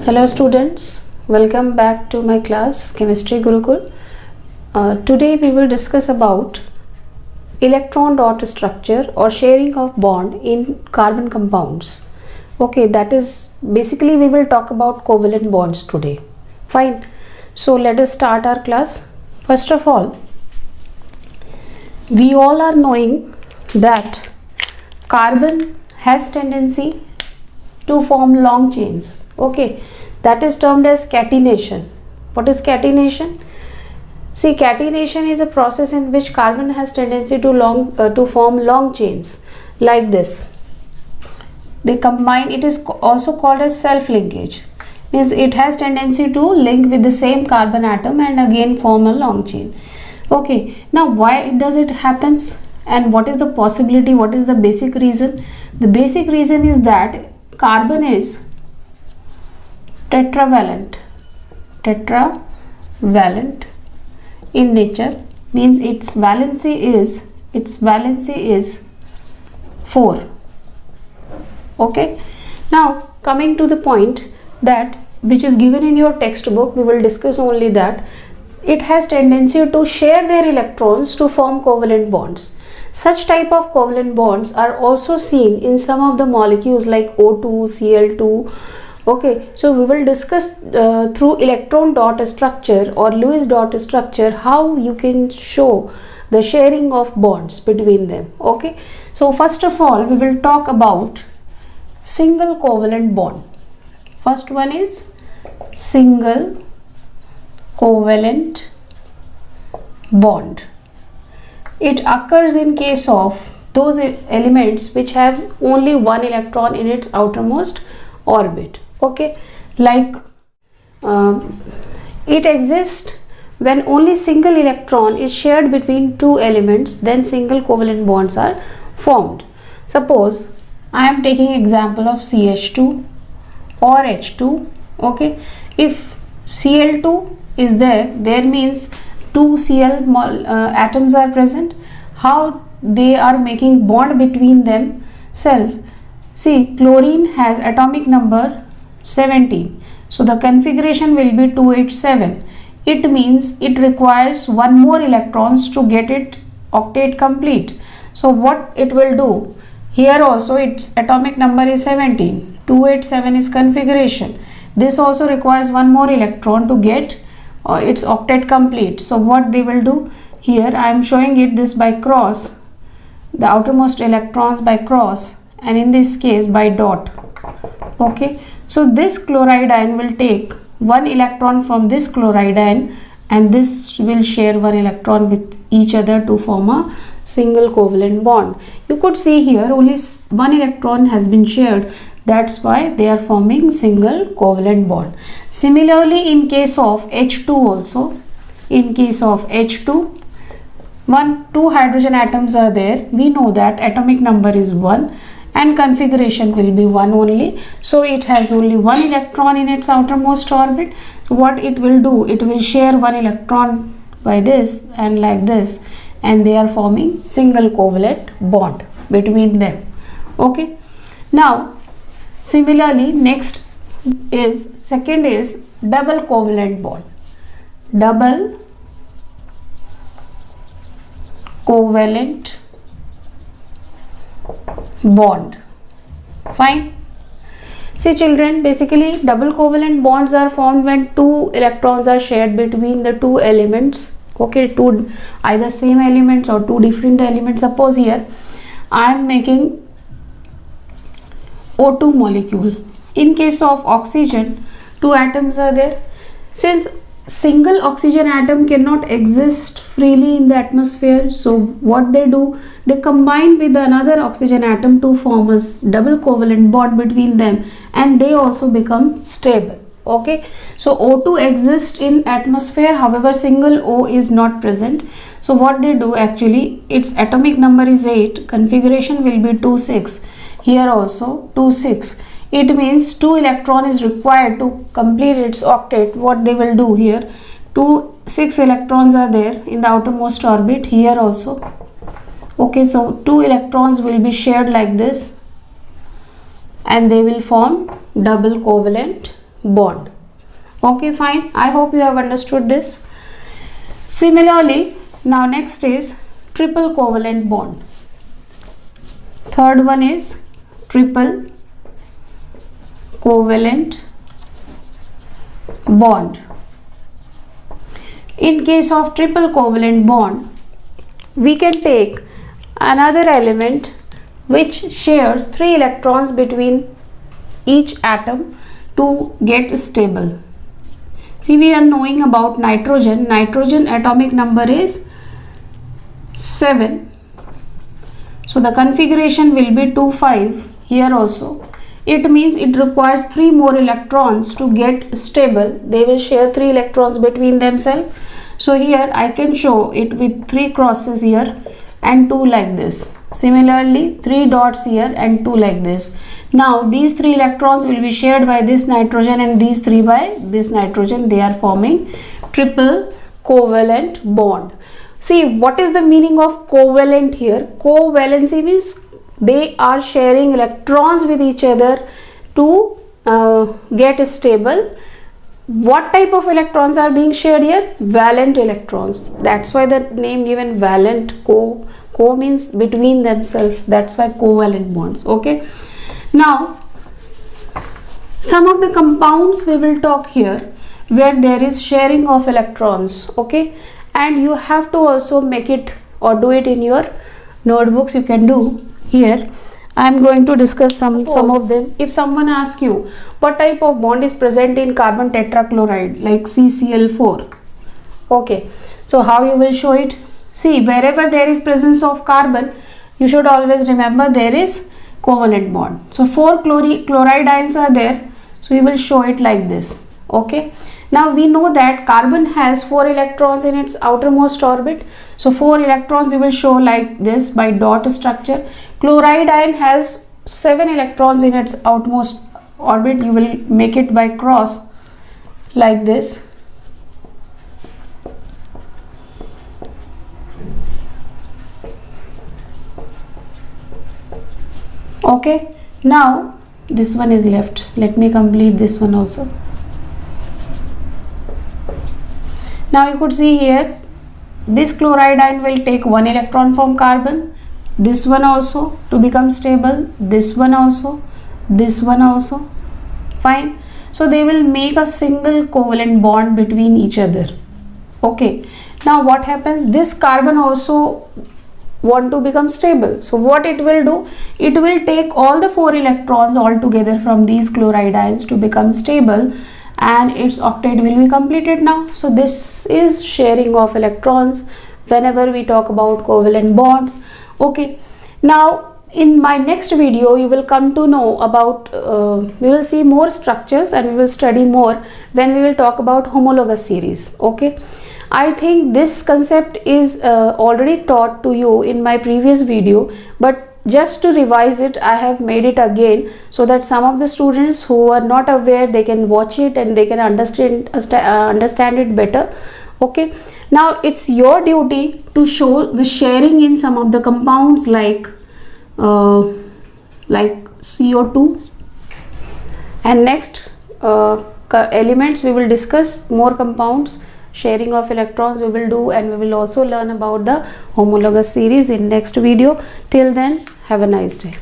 Hello students, welcome back to my class Chemistry Gurukool. Today we will discuss about electron dot structure or sharing of bond in carbon compounds. Okay, that is basically we will talk about covalent bonds today. Fine. So let us start our class. First of all, we all are knowing that carbon has tendency to form long chains. Okay, that is termed as catenation. What is catenation? See, catenation is a process in which carbon has tendency to form long chains like this. They combine. It is also called as self linkage. Means it has tendency to link with the same carbon atom and again form a long chain. Okay, now why does it happens and what is the possibility? What is the basic reason? The basic reason is that carbon is tetravalent in nature, means its valency is 4. Okay, now coming to the point that which is given in your textbook, we will discuss only that it has tendency to share their electrons to form covalent bonds. Such type of covalent bonds are also seen in some of the molecules like O2, Cl2. Okay, so we will discuss through electron dot structure or Lewis dot structure how you can show the sharing of bonds between them. Okay, so first of all we will talk about single covalent bond. First one is single covalent bond. It occurs in case of those elements which have only one electron in its outermost orbit. Okay, like it exists when only single electron is shared between two elements, then single covalent bonds are formed. Suppose I am taking example of CH2 or H2. Okay, if Cl2 is there means two Cl atoms are present. How they are making bond between themselves? See, chlorine has atomic number 17, so the configuration will be 287. It means it requires one more electrons to get it octet complete. So what it will do, here also its atomic number is 17, 287 is configuration. This also requires one more electron to get its octet complete. So what they will do, here I am showing it this by cross, the outermost electrons by cross, and in this case by dot. Okay, so this chloride ion will take one electron from this chloride ion and this will share one electron with each other to form a single covalent bond. You could see here only one electron has been shared, that's why they are forming single covalent bond. Similarly, in case of H2 also, in case of H2, two hydrogen atoms are there. We know that atomic number is 1 and configuration will be 1 only. So it has only one electron in its outermost orbit. So what it will do, it will share one electron by this and like this, and they are forming single covalent bond between them. Okay, now similarly second is double covalent bond. Double covalent bond. Fine. See children, basically double covalent bonds are formed when two electrons are shared between the two elements. Okay, two either same elements or two different elements. Suppose here I am making O2 molecule. In case of oxygen, two atoms are there. Since single oxygen atom cannot exist freely in the atmosphere, so what they do, they combine with another oxygen atom to form a double covalent bond between them and they also become stable. Okay, so O2 exists in atmosphere, however single O is not present. So what they do, actually its atomic number is 8, configuration will be 2,6, here also 2,6. It means 2 electron is required to complete its octet. What they will do here, 6 electrons are there in the outermost orbit, here also. Okay, so 2 electrons will be shared like this and they will form double covalent bond. Okay, fine. I hope you have understood this. Similarly, now next is triple covalent bond. Third one is triple covalent bond. In case of triple covalent bond, we can take another element which shares 3 electrons between each atom to get stable. See, we are knowing about nitrogen. Nitrogen atomic number is 7. So the configuration will be 2 5 here also. It means it requires 3 more electrons to get stable. They will share 3 electrons between themselves. So here I can show it with 3 crosses here and 2 like this. Similarly, 3 dots here and 2 like this. Now these 3 electrons will be shared by this nitrogen and these 3 by this nitrogen. They are forming triple covalent bond. See, what is the meaning of covalent here? Covalency means they are sharing electrons with each other to get stable. What type of electrons are being shared here? Valent electrons. That's why the name given valent. Co means between themselves. That's why covalent bonds. Okay. Now, some of the compounds we will talk here where there is sharing of electrons. Okay. And you have to also make it or do it in your notebooks. You can do here. I am going to discuss some of them. If someone asks you what type of bond is present in carbon tetrachloride like CCl4, okay, so how you will show it? See, wherever there is presence of carbon, you should always remember there is covalent bond. So 4 chloride ions are there, so you will show it like this. Okay, now we know that carbon has 4 electrons in its outermost orbit. So 4 electrons you will show like this by dot structure. Chloride ion has 7 electrons in its outmost orbit. You will make it by cross like this. Okay, now this one is left. Let me complete this one also. Now you could see here, this chloride ion will take 1 electron from carbon, this one also to become stable, this one also, this one also. Fine. So they will make a single covalent bond between each other. Okay. Now what happens? This carbon also want to become stable. So what it will do? It will take all the 4 electrons all together from these chloride ions to become stable, and its octet will be completed now. So this is sharing of electrons whenever we talk about covalent bonds. Okay, now in my next video you will come to know about we will see more structures and we will study more when we will talk about homologous series. Okay, I think this concept is already taught to you in my previous video, but just to revise it, I have made it again so that some of the students who are not aware, they can watch it and they can understand it better. Okay, now it's your duty to show the sharing in some of the compounds like CO2, and next elements we will discuss more compounds. Sharing of electrons we will do, and we will also learn about the homologous series in next video. Till then, have a nice day.